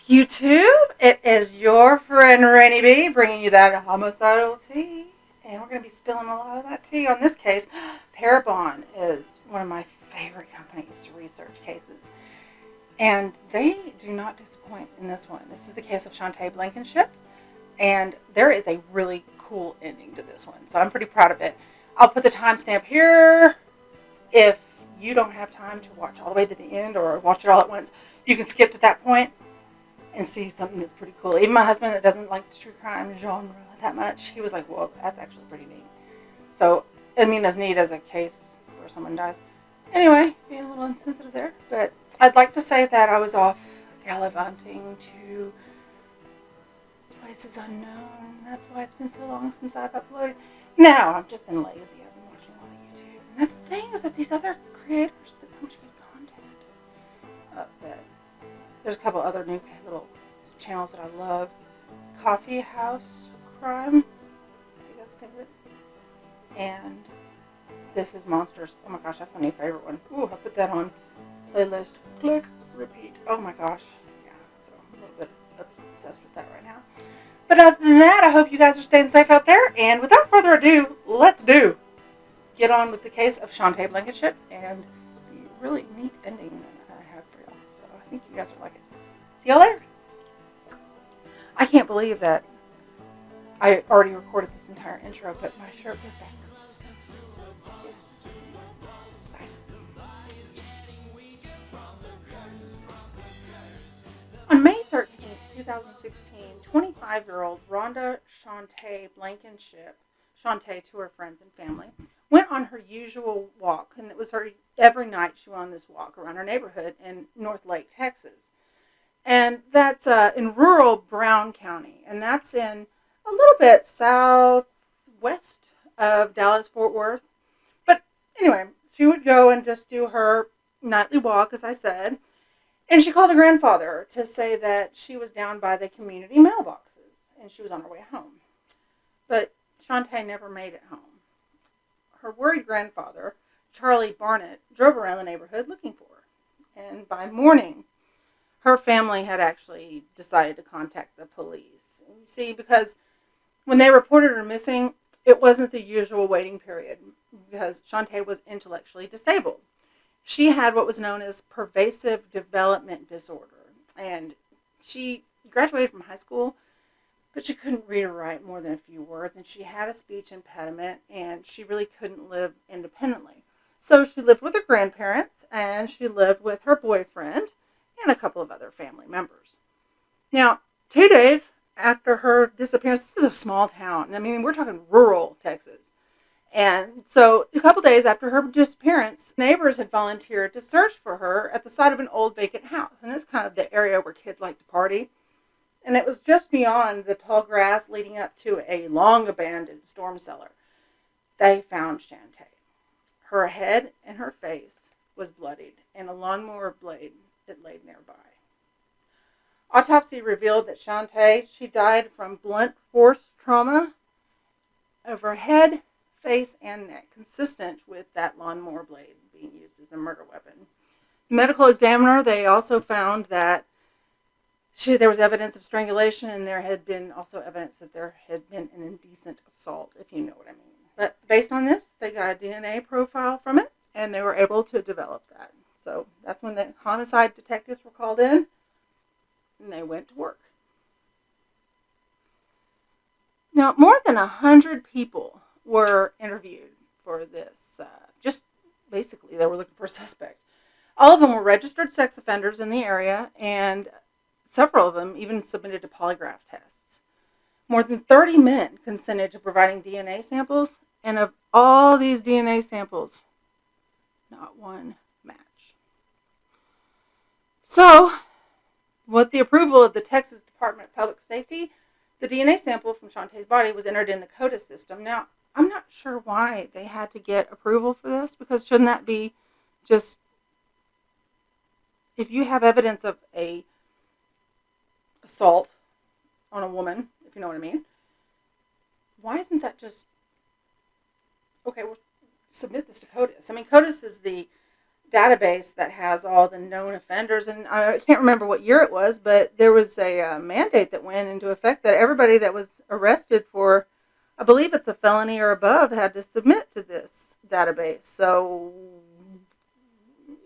YouTube, it is your friend Rainy B bringing you that homicidal tea. And we're going to be spilling a lot of that tea. On this case, Parabon is one of my favorite companies to research cases. And they do not disappoint in this one. This is the case of Chantay Blankenship. And there is a really cool ending to this one. So I'm pretty proud of it. I'll put the timestamp here. If you don't have time to watch all the way to the end or watch it all at once, you can skip to that point and see something that's pretty cool. Even my husband that doesn't like the true crime genre that much, he was like, well, that's actually pretty neat. So, I mean, as neat as a case where someone dies. Anyway, being a little insensitive there. But I'd like to say that I was off gallivanting to places unknown. That's why it's been so long since I've uploaded. No, I've just been lazy. I've been watching a lot of YouTube. And that's the thing, is that these other creators put so much good content up that there's a couple other new little channels that I love. Coffee House Crime. I think that's good. And This Is Monsters. Oh my gosh, that's my new favorite one. Ooh, I put that on playlist. Click, repeat. Oh my gosh. Yeah, so I'm a little bit obsessed with that right now. But other than that, I hope you guys are staying safe out there. And without further ado, let's get on with the case of Chantay Blankenship and the really neat ending that I have for y'all. So I think you guys will like it. See y'all later. I can't believe that I already recorded this entire intro, but my shirt is backwards. Yeah. Bye. On May 13th, 2016, 25-year-old Rhonda Chantay Blankenship, Chantay to her friends and family, went on her usual walk, and it was her every night she went on this walk around her neighborhood in North Lake, Texas. And that's in rural Brown County, and that's in a little bit southwest of Dallas-Fort Worth. But anyway, she would go and just do her nightly walk, as I said, and she called her grandfather to say that she was down by the community mailboxes, and she was on her way home. But Chantay never made it home. Her worried grandfather, Charlie Barnett, drove around the neighborhood looking for her, and by morning, her family had actually decided to contact the police. You see, because when they reported her missing, it wasn't the usual waiting period because Chantay was intellectually disabled. She had what was known as pervasive development disorder, and she graduated from high school, but she couldn't read or write more than a few words, and she had a speech impediment, and she really couldn't live independently. So she lived with her grandparents, and she lived with her boyfriend, and a couple of other family members. Now, 2 days after her disappearance, this is a small town. I mean, we're talking rural Texas. And so a couple days after her disappearance, neighbors had volunteered to search for her at the site of an old vacant house. And it's kind of the area where kids like to party. And it was just beyond the tall grass leading up to a long-abandoned storm cellar. They found Chantay. Her head and her face was bloodied, and a lawnmower blade it laid nearby. Autopsy revealed that Chantay, she died from blunt force trauma of her head, face, and neck, consistent with that lawnmower blade being used as a murder weapon. The medical examiner, they also found that there was evidence of strangulation, and there had been also evidence that there had been an indecent assault, if you know what I mean. But based on this, they got a DNA profile from it, and they were able to develop that. So that's when the homicide detectives were called in, and they went to work. Now, more than 100 people were interviewed for this. Just basically, they were looking for a suspect. All of them were registered sex offenders in the area, and several of them even submitted to polygraph tests. More than 30 men consented to providing DNA samples, and of all these DNA samples, not one match. So, with the approval of the Texas Department of Public Safety, the DNA sample from Chantay's body was entered in the CODIS system. Now, I'm not sure why they had to get approval for this, because shouldn't that be just, if you have evidence of a assault on a woman, if you know what I mean, why isn't that just, okay, we'll submit this to CODIS. I mean, CODIS is the database that has all the known offenders, and I can't remember what year it was, but there was a mandate that went into effect that everybody that was arrested for, I believe it's a felony or above, had to submit to this database. So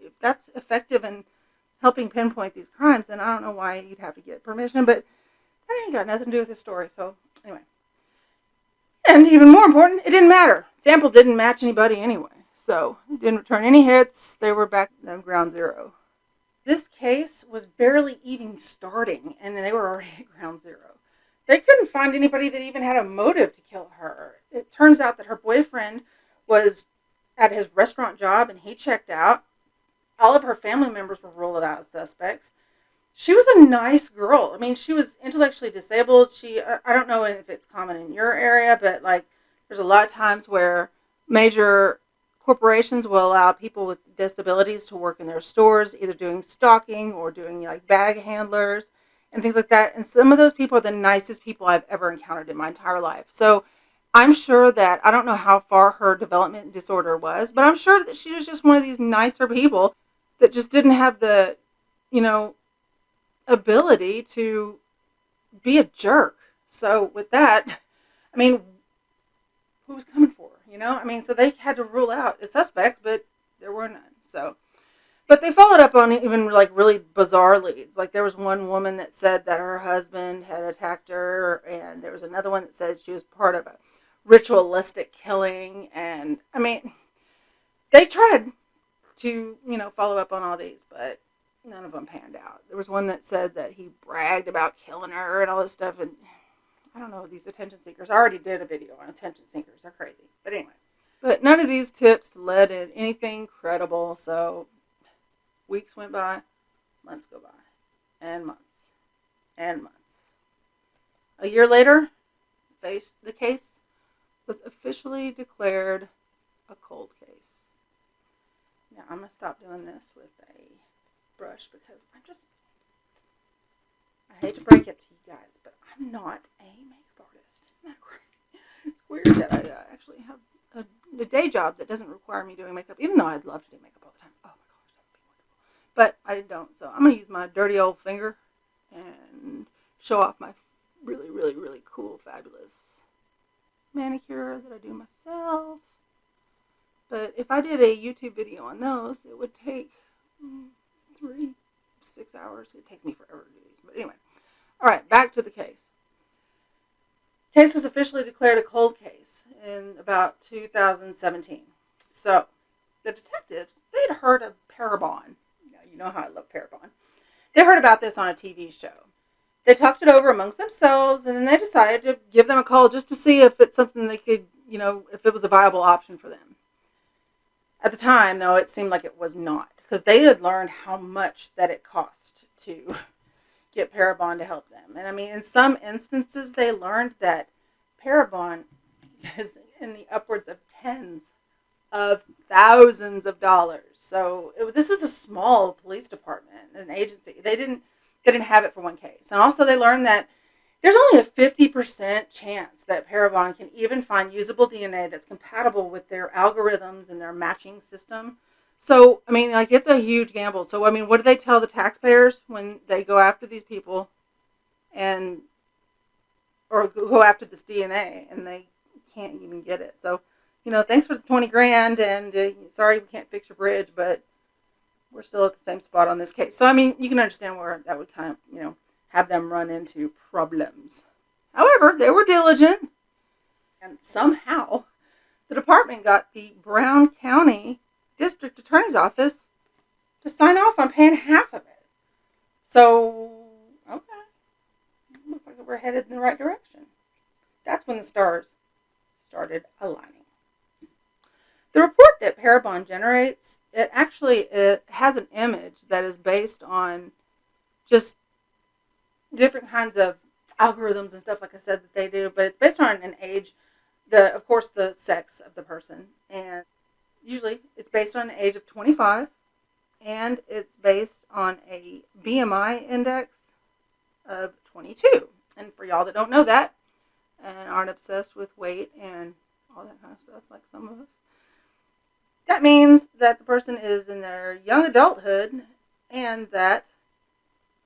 if that's effective in helping pinpoint these crimes, then I don't know why you'd have to get permission, but that ain't got nothing to do with this story. So anyway, and even more important, it didn't matter. Sample didn't match anybody anyway. So it didn't return any hits. They were back at ground zero. This case was barely even starting, and they were already at ground zero. They couldn't find anybody that even had a motive to kill her. It turns out that her boyfriend was at his restaurant job, and he checked out. All of her family members were ruled out as suspects. She was a nice girl. I mean, she was intellectually disabled. I don't know if it's common in your area, but like, there's a lot of times where major corporations will allow people with disabilities to work in their stores, either doing stocking or doing like bag handlers and things like that. And some of those people are the nicest people I've ever encountered in my entire life. So I'm sure that, I don't know how far her development disorder was, but I'm sure that she was just one of these nicer people that just didn't have the, ability to be a jerk. So with that, I mean, who was coming for her, so they had to rule out a suspect, but there were none. So, but they followed up on even like really bizarre leads. Like there was one woman that said that her husband had attacked her, and there was another one that said she was part of a ritualistic killing. And I mean, they tried to, follow up on all these, but none of them panned out. There was one that said that he bragged about killing her and all this stuff, and I don't know, these attention seekers. I already did a video on attention seekers. They're crazy. But anyway. But none of these tips led to anything credible, so weeks went by, months go by, and months, and months. A year later, the case was officially declared a cold case. Now, I'm going to stop doing this with a brush because I hate to break it to you guys, but I'm not a makeup artist. Isn't that crazy? It's weird that I actually have a day job that doesn't require me doing makeup, even though I'd love to do makeup all the time. Oh my gosh, that would be wonderful. But I don't, so I'm going to use my dirty old finger and show off my really, really, really cool, fabulous manicure that I do myself. But if I did a YouTube video on those, it would take 6 hours. It takes me forever to do these. But anyway. All right, back to the case. The case was officially declared a cold case in about 2017. So the detectives, they'd heard of Parabon. You know how I love Parabon. They heard about this on a TV show. They talked it over amongst themselves, and then they decided to give them a call just to see if it's something they could, if it was a viable option for them. At the time, though, it seemed like it was not, because they had learned how much that it cost to get Parabon to help them. And I mean, in some instances, they learned that Parabon is in the upwards of tens of thousands of dollars. So this was a small police department, an agency. They didn't have it for one case. And also they learned that there's only a 50% chance that Parabon can even find usable DNA that's compatible with their algorithms and their matching system. So, I mean, like, it's a huge gamble. So, I mean, what do they tell the taxpayers when they go after these people or go after this DNA and they can't even get it? So, thanks for the 20 grand and sorry we can't fix your bridge, but we're still at the same spot on this case. So, I mean, you can understand where that would kind of, have them run into problems. However, they were diligent, and somehow the department got the Brown County District Attorney's Office to sign off on paying half of it. So, okay. Looks like we're headed in the right direction. That's when the stars started aligning. The report that Parabon generates, it has an image that is based on just different kinds of algorithms and stuff, like I said, that they do, but it's based on an age, of course, the sex of the person, and usually it's based on an age of 25, and it's based on a BMI index of 22. And for y'all that don't know that and aren't obsessed with weight and all that kind of stuff like some of us, That means that the person is in their young adulthood and that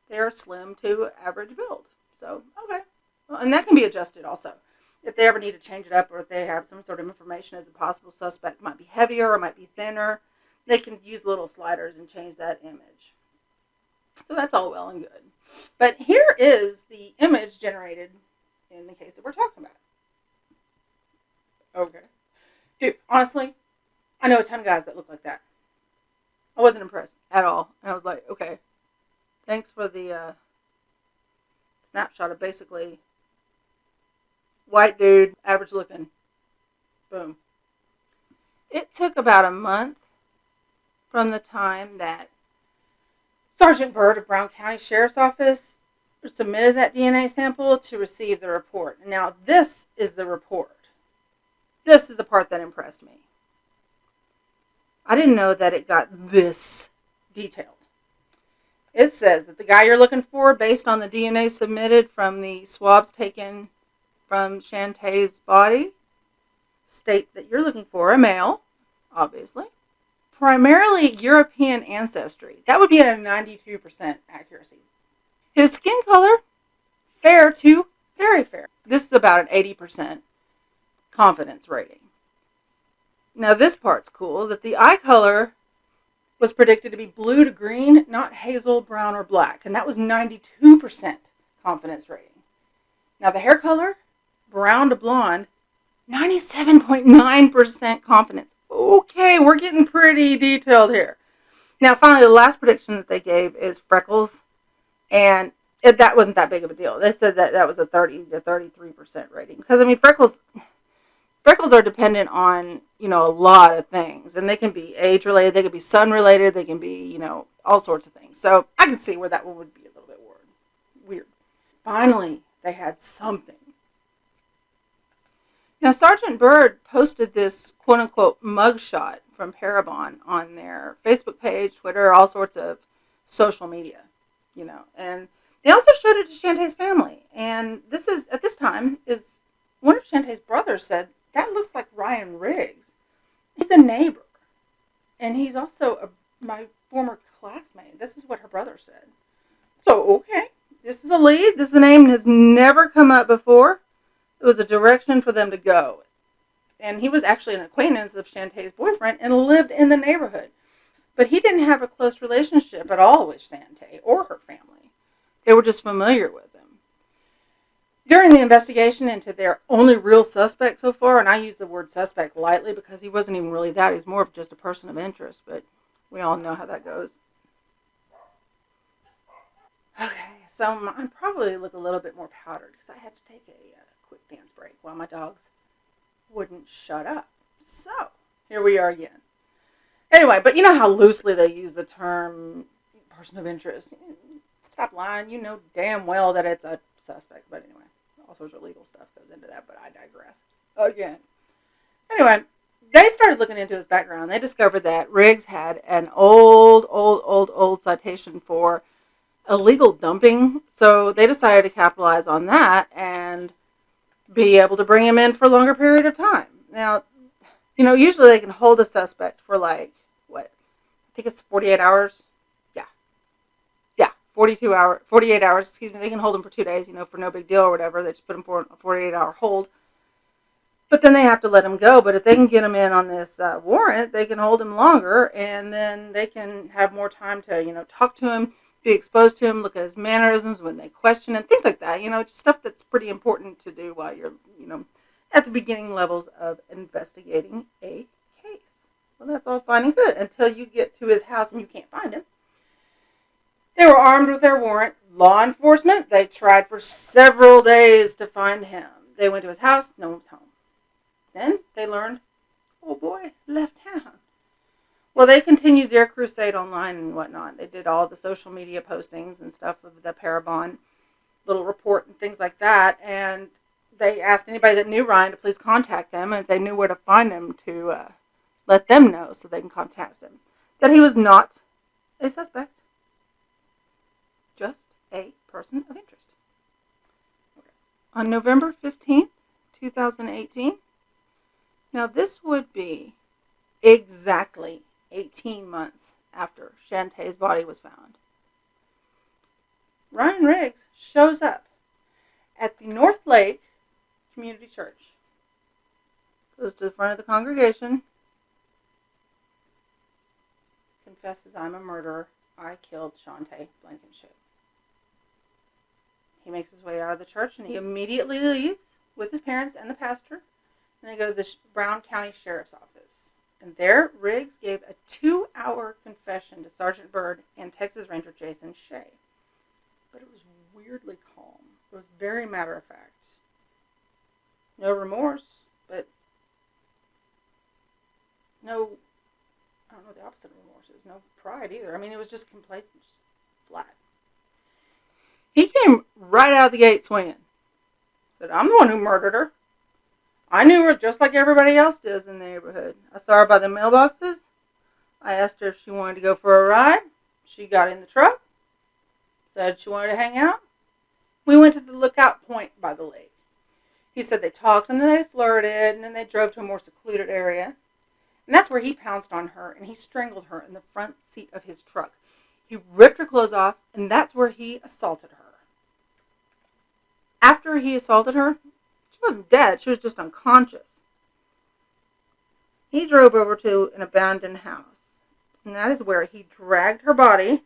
they're slim to average build. So, okay. Well, and that can be adjusted also. If they ever need to change it up or if they have some sort of information as a possible suspect might be heavier or might be thinner, they can use little sliders and change that image. So that's all well and good. But here is the image generated in the case that we're talking about. Okay. Dude, honestly, I know a ton of guys that look like that. I wasn't impressed at all. And I was like, okay, thanks for the snapshot of basically white dude, average looking. Boom. It took about a month from the time that Sergeant Byrd of Brown County Sheriff's Office submitted that DNA sample to receive the report. Now, this is the report. This is the part that impressed me. I didn't know that it got this detailed. It says that the guy you're looking for, based on the DNA submitted from the swabs taken from Chantay's body, state that you're looking for a male, obviously. Primarily European ancestry. That would be at a 92% accuracy. His skin color, fair to very fair. This is about an 80% confidence rating. Now this part's cool, that the eye color was predicted to be blue to green, not hazel, brown, or black. And that was 92% confidence rating. Now the hair color, brown to blonde, 97.9% confidence. Okay, we're getting pretty detailed here. Now finally, the last prediction that they gave is freckles. And that wasn't that big of a deal. They said that was a 30 to 33% rating. Because, I mean, freckles are dependent on, a lot of things. And they can be age-related, they can be sun-related, they can be, all sorts of things. So I can see where that one would be a little bit weird. Finally, they had something. Now, Sergeant Byrd posted this quote-unquote mugshot from Parabon on their Facebook page, Twitter, all sorts of social media, And they also showed it to Chantay's family. And this is, at this time, is one of Chantay's brothers said, that looks like Ryan Riggs. He's a neighbor. And he's also my former classmate. This is what her brother said. So, okay, this is a lead. This name has never come up before. It was a direction for them to go. And he was actually an acquaintance of Chantay's boyfriend and lived in the neighborhood. But he didn't have a close relationship at all with Chantay or her family. They were just familiar with him. During the investigation into their only real suspect so far, and I use the word suspect lightly because he wasn't even really that. He's more of just a person of interest, but we all know how that goes. Okay, so I probably look a little bit more powdered because I had to take a quick dance break while my dogs wouldn't shut up. So, here we are again. Anyway, but you know how loosely they use the term person of interest. Stop lying. You know damn well that it's a suspect. But anyway, all sorts of legal stuff goes into that, but I digress. Again. Anyway, they started looking into his background. They discovered that Riggs had an old citation for illegal dumping. So they decided to capitalize on that and be able to bring him in for a longer period of time. Now, usually they can hold a suspect for I think it's 48 hours. Yeah, 48 hours, They can hold him for 2 days, for no big deal or whatever. They just put him for a 48-hour hold. But then they have to let him go. But if they can get him in on this warrant, they can hold him longer, and then they can have more time to, talk to him, be exposed to him, look at his mannerisms when they question him, things like that. Just stuff that's pretty important to do while you're, at the beginning levels of investigating a case. Well, that's all fine and good until you get to his house and you can't find him. They were armed with their warrant. Law enforcement, they tried for several days to find him. They went to his house, no one was home. Then they learned, oh boy, left town. Well, they continued their crusade online and whatnot. They did all the social media postings and stuff of the Parabon little report and things like that. And they asked anybody that knew Ryan to please contact them. And if they knew where to find him, to let them know so they can contact him. That he was not a suspect. Just a person of interest. Okay. On November 15th, 2018. Now this would be exactly 18 months after Chantay's body was found. Ryan Riggs shows up at the North Lake Community Church, goes to the front of the congregation, confesses, "I'm a murderer. I killed Chantay Blankenship." He makes his way out of the church and he immediately leaves with his parents and the pastor, and they go to the Brown County Sheriff's Office. And there, Riggs gave a 2-hour confession to Sergeant Byrd and Texas Ranger Jason Shea. But it was weirdly calm. It was very matter of fact. No remorse, but no, I don't know what the opposite of remorse is. No pride either. I mean, it was just complacent, just flat. He came right out of the gate swinging. Said, "I'm the one who murdered her. I knew her just like everybody else does in the neighborhood. I saw her by the mailboxes. I asked her if she wanted to go for a ride. She got in the truck, said she wanted to hang out. We went to the lookout point by the lake." He said they talked and then they flirted and then they drove to a more secluded area. And that's where he pounced on her and he strangled her in the front seat of his truck. He ripped her clothes off and that's where he assaulted her. After he assaulted her, she wasn't dead, she was just unconscious. He drove over to an abandoned house, and that is where he dragged her body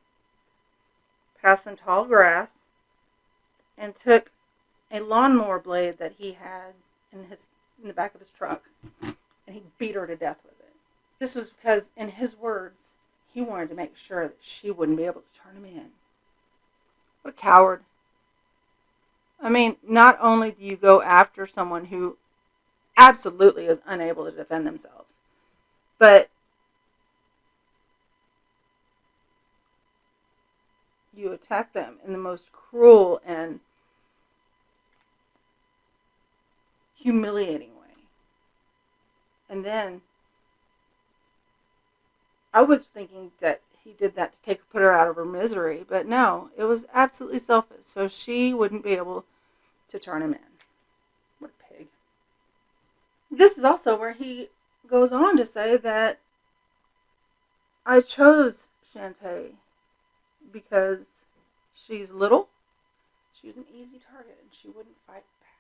past some tall grass and took a lawnmower blade that he had in the back of his truck, and he beat her to death with it. This was because, in his words, he wanted to make sure that she wouldn't be able to turn him in. What a coward. I mean, not only do you go after someone who absolutely is unable to defend themselves, but you attack them in the most cruel and humiliating way. And then I was thinking that he did that to put her out of her misery, but no, it was absolutely selfish, so she wouldn't be able to turn him in. What a pig. This is also where he goes on to say that I chose Chantay because she's little, she was an easy target, and she wouldn't fight back.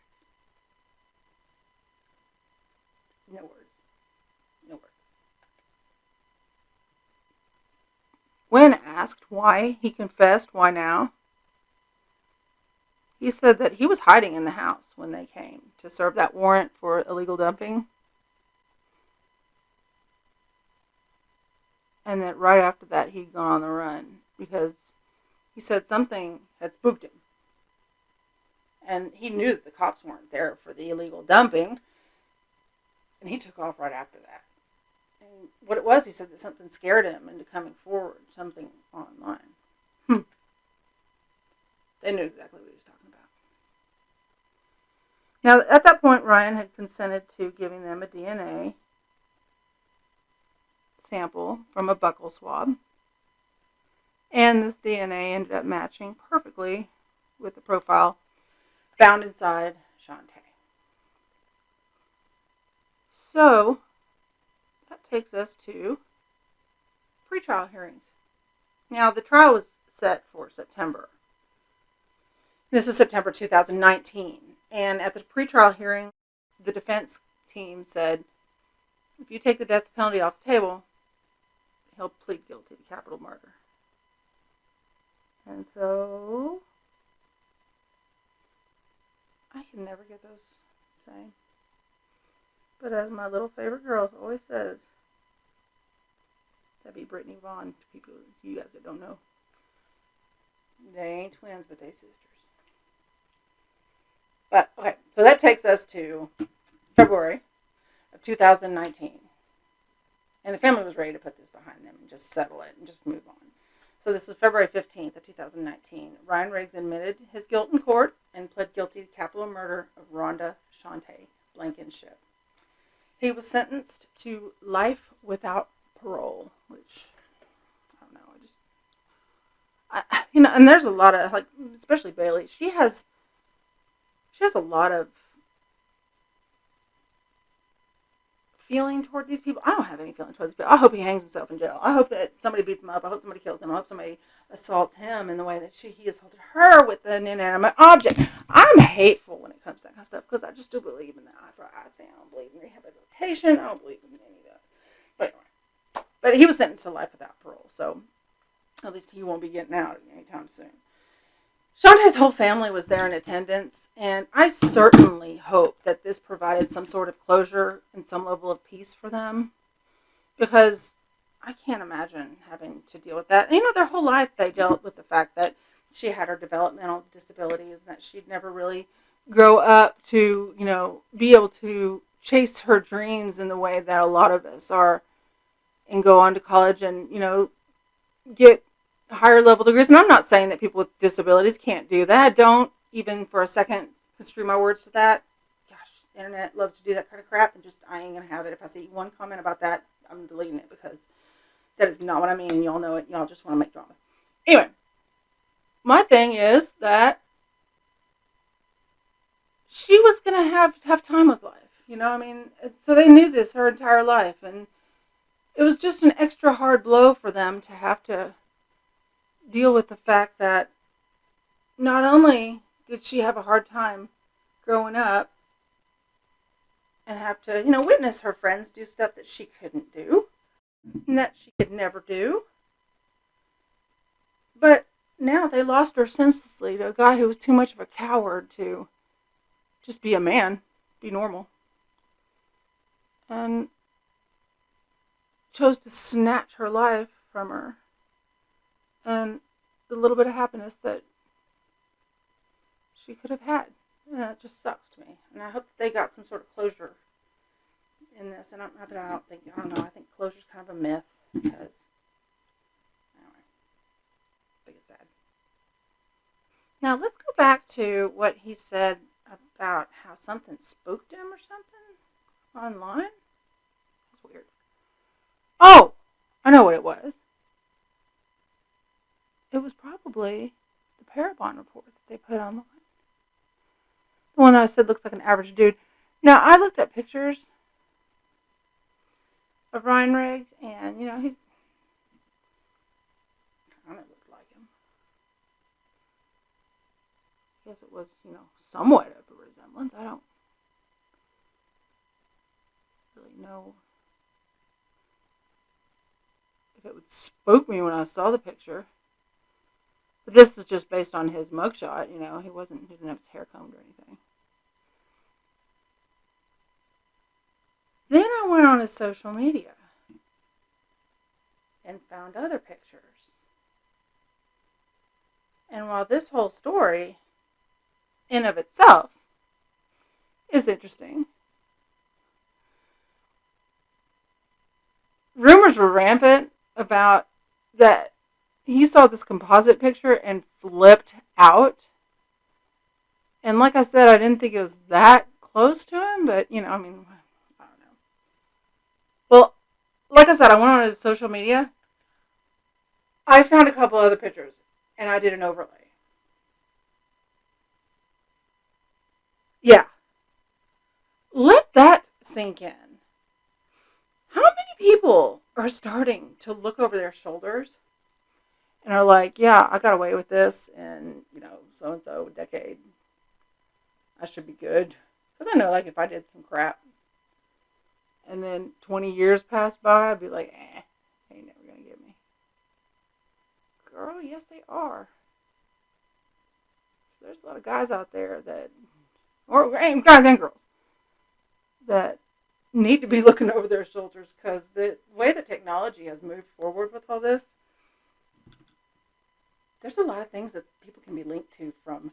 No words. No words. When asked why he confessed, why now, he said that he was hiding in the house when they came to serve that warrant for illegal dumping. And that right after that, he'd gone on the run because he said something had spooked him. And he knew that the cops weren't there for the illegal dumping. And he took off right after that. And what it was, he said that something scared him into coming forward, something online. They knew exactly what he was talking about. Now, at that point, Ryan had consented to giving them a DNA sample from a buccal swab. And this DNA ended up matching perfectly with the profile found inside Chantay. So, that takes us to pretrial hearings. Now, the trial was set for September. This was September 2019. And at the pretrial hearing, the defense team said, if you take the death penalty off the table, he'll plead guilty to capital murder. And so, I can never get those same. But as my little favorite girl always says, that'd be Brittany Vaughn to people, you guys that don't know. They ain't twins, but they sisters. But, okay, so that takes us to February of 2019. And the family was ready to put this behind them and just settle it and just move on. So this is February 15th of 2019. Ryan Riggs admitted his guilt in court and pled guilty to capital murder of Rhonda Chantay Blankenship. He was sentenced to life without parole, which, I don't know, and there's a lot of, like, especially Bailey, she has a lot of feeling toward these people. I don't have any feeling toward these people. I hope he hangs himself in jail. I hope that somebody beats him up. I hope somebody kills him. I hope somebody assaults him in the way that he assaulted her with an inanimate object. I'm hateful when it comes to that kind of stuff because I just do believe in the eye for eye thing. I don't believe in rehabilitation. I don't believe in any of that. But anyway, but he was sentenced to life without parole, so at least he won't be getting out anytime soon. Chantay's whole family was there in attendance, and I certainly hope that this provided some sort of closure and some level of peace for them, because I can't imagine having to deal with that. And, their whole life they dealt with the fact that she had her developmental disabilities and that she'd never really grow up to, be able to chase her dreams in the way that a lot of us are and go on to college and, get higher level degrees. And I'm not saying that people with disabilities can't do that. Don't even for a second construe my words to that. Gosh, the internet loves to do that kind of crap, and I ain't gonna have it. If I see one comment about that, I'm deleting it, because that is not what I mean, and y'all know it. Y'all just want to make drama. Anyway, my thing is that she was gonna have time with life. So they knew this her entire life, and it was just an extra hard blow for them to have to deal with the fact that not only did she have a hard time growing up and have to, witness her friends do stuff that she couldn't do and that she could never do, but now they lost her senselessly to a guy who was too much of a coward to just be a man, be normal, and chose to snatch her life from her and the little bit of happiness that she could have had. And it just sucks to me. And I hope that they got some sort of closure in this. And I think closure's kind of a myth, because, anyway, I think it's sad. Now, let's go back to what he said about how something spooked him or something online. That's weird. Oh, I know what it was. It was probably the Parabon report that they put online. The one that I said looks like an average dude. Now, I looked at pictures of Ryan Riggs, and, he kind of looked like him. I guess it was, somewhat of a resemblance. I don't really know if it would spook me when I saw the picture. But this was just based on his mugshot, he didn't have his hair combed or anything. Then I went on his social media and found other pictures. And while this whole story, in of itself, is interesting, rumors were rampant about that he saw this composite picture and flipped out. And like I said, I didn't think it was that close to him, but, I don't know. Well, like I said, I went on his social media. I found a couple other pictures, and I did an overlay. Yeah. Let that sink in. How many people are starting to look over their shoulders and are like, yeah, I got away with this in, so-and-so decade. I should be good. Because I know, if I did some crap and then 20 years passed by, I'd be like, they ain't never going to get me. Girl, yes, they are. So there's a lot of guys out there or guys and girls, that need to be looking over their shoulders, because the way the technology has moved forward with all this, there's a lot of things that people can be linked to from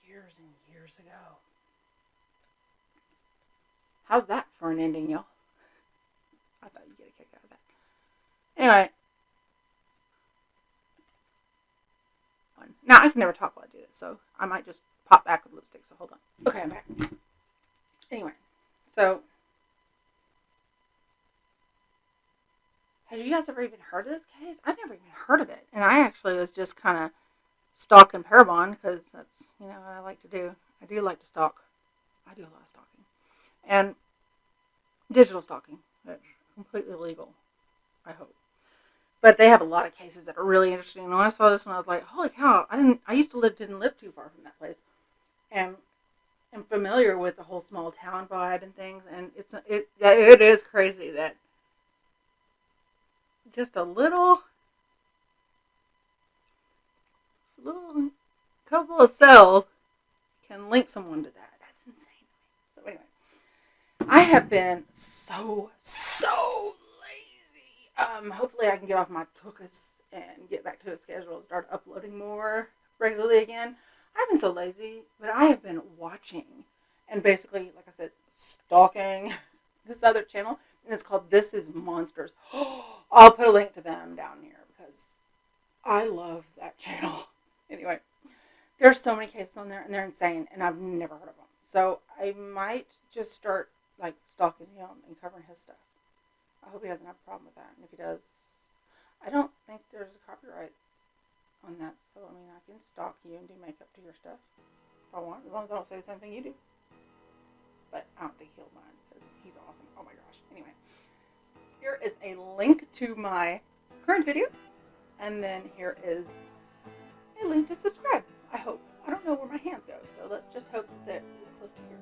years and years ago. How's that for an ending, y'all? I thought you'd get a kick out of that. Anyway. Now, I can never talk while I do this, so I might just pop back with lipstick, so hold on. Okay, I'm back. Anyway, so, have you guys ever even heard of this case? I've never even heard of it, and I actually was just kind of stalking Parabon, because that's, what I like to do. I do like to stalk. I do a lot of stalking. And Digital stalking. That's completely illegal, I hope. But they have a lot of cases that are really interesting. And when I saw this one, I was like, "Holy cow!" I used to didn't live too far from that place, and am familiar with the whole small town vibe and things. And it is crazy that just a little couple of cells can link someone to that. That's insane. So anyway, I have been so lazy. Hopefully I can get off my tuchus and get back to a schedule and start uploading more regularly again. I've been so lazy, but I have been watching and basically, like I said, stalking this other channel, and it's called This Is Monsters. I'll put a link to them down here because I love that channel. Anyway, there's so many cases on there, and they're insane, and I've never heard of them. So I might just start like stalking him and covering his stuff. I hope he doesn't have a problem with that, and if he does, I don't think there's a copyright on that. So I mean, I can stalk you and do makeup to your stuff if I want, as long as I don't say the same thing you do. But I don't think he'll mind because he's awesome. Oh my gosh. Anyway, here is a link to my current videos, and then here is a link to subscribe. I hope. I don't know where my hands go, so let's just hope that it's close to here.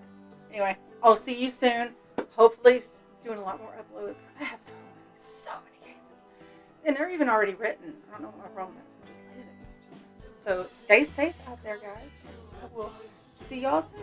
Anyway, I'll see you soon. Hopefully doing a lot more uploads because I have so many cases. And they're even already written. I don't know what my problem is. I'm just lazy. So stay safe out there, guys. I will see y'all soon.